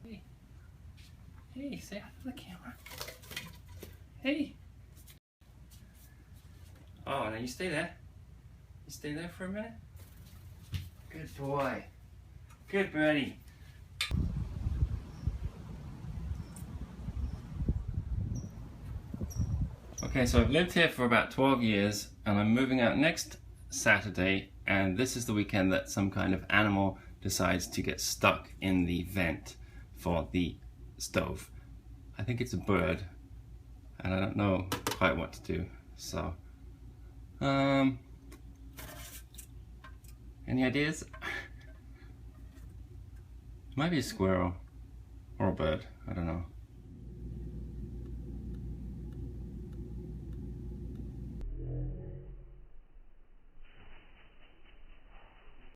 Hey. Hey, say hi to the camera. Hey. Oh, now you stay there. You stay there for a minute. Good boy. Good birdie. Okay, so I've lived here for about 12 years and I'm moving out next Saturday, and this is the weekend that some kind of animal decides to get stuck in the vent for the stove. I think it's a bird and I don't know quite what to do, so any ideas? Might be a squirrel or a bird, I don't know.